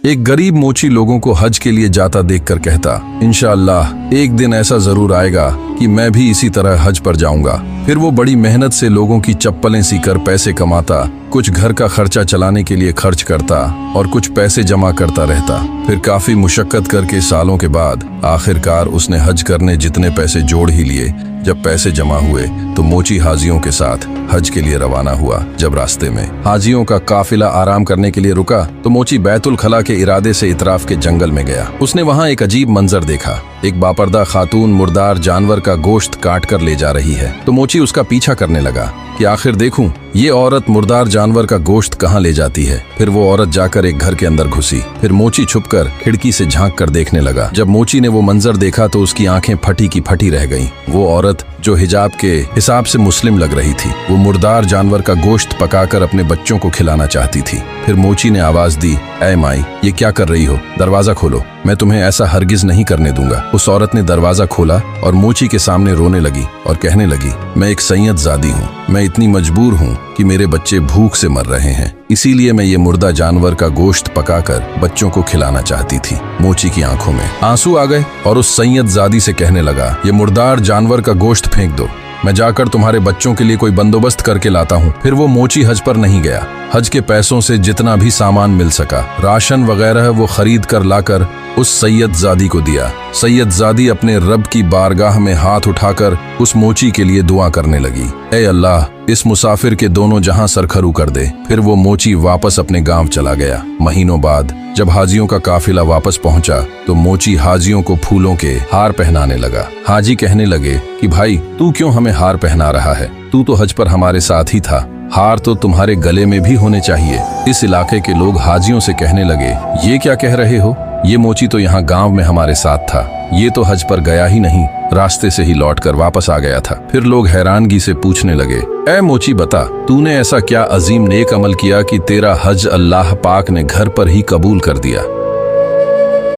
एक गरीब मोची लोगों को हज के लिए जाता देखकर कहता, इंशाअल्लाह एक दिन ऐसा जरूर आएगा कि मैं भी इसी तरह हज पर जाऊंगा। फिर वो बड़ी मेहनत से लोगों की चप्पलें सीकर पैसे कमाता, कुछ घर का खर्चा चलाने के लिए खर्च करता और कुछ पैसे जमा करता रहता। फिर काफी मुशक्कत करके सालों के बाद आखिरकार उसने हज करने जितने पैसे जोड़ ही लिए। जब पैसे जमा हुए तो मोची हाजियों के साथ हज के लिए रवाना हुआ। जब रास्ते में हाजियों का काफिला आराम करने के लिए रुका तो मोची बैतुल खला के इरादे से इतराफ के जंगल में गया। उसने वहां एक अजीब मंजर देखा। एक बापर्दा खातून मुर्दार जानवर का गोश्त काट कर ले जा रही है। तो मोची उसका पीछा करने लगा कि आखिर देखूं ये औरत मुर्दार जानवर का गोश्त कहाँ ले जाती है। फिर वो औरत जाकर एक घर के अंदर घुसी। फिर मोची छुपकर खिड़की से झांक कर देखने लगा। जब मोची ने वो मंजर देखा तो उसकी आंखें फटी की फटी रह गईं। वो औरत जो हिजाब के हिसाब से मुस्लिम लग रही थी, वो मुर्दार जानवर का गोश्त पकाकर अपने बच्चों को खिलाना चाहती थी। फिर मोची ने आवाज दी, ऐ माई, ये क्या कर रही हो? दरवाजा खोलो, मैं तुम्हें ऐसा हरगिज नहीं करने दूंगा। उस औरत ने दरवाजा खोला और मोची के सामने रोने लगी और कहने लगी, मैं एक सैयदजादी हूँ। मैं इतनी मजबूर हूँ कि मेरे बच्चे भूख से मर रहे हैं, इसीलिए मैं ये मुर्दा जानवर का गोश्त पकाकर बच्चों को खिलाना चाहती थी। मोची की आंखों में आंसू आ गए और उस सैयदजादी से कहने लगा, ये मुर्दार जानवर का गोश्त फेंक दो, मैं जाकर तुम्हारे बच्चों के लिए कोई बंदोबस्त करके लाता हूँ। फिर वो मोची हज पर नहीं गया। हज के पैसों से जितना भी सामान मिल सका, राशन वगैरह वो खरीद कर लाकर उस सैयदजादी को दिया। सैयदजादी अपने रब की बारगाह में हाथ उठाकर उस मोची के लिए दुआ करने लगी, ऐ अल्लाह, इस मुसाफिर के दोनों जहां सरखरू कर दे। फिर वो मोची वापस अपने गांव चला गया। महीनों बाद जब हाजियों का काफिला वापस पहुंचा तो मोची हाजियों को फूलों के हार पहनाने लगा। हाजी कहने लगे कि भाई, तू क्यों हमें हार पहना रहा है? तू तो हज पर हमारे साथ ही था, हार तो तुम्हारे गले में भी होने चाहिए। इस इलाके के लोग हाजियों से कहने लगे, ये क्या कह रहे हो? ये मोची तो यहाँ गांव में हमारे साथ था, ये तो हज पर गया ही नहीं, रास्ते से ही लौटकर वापस आ गया था। फिर लोग हैरानगी से पूछने लगे, ऐ मोची बता, तूने ऐसा क्या अजीम नेक अमल किया कि तेरा हज अल्लाह पाक ने घर पर ही कबूल कर दिया?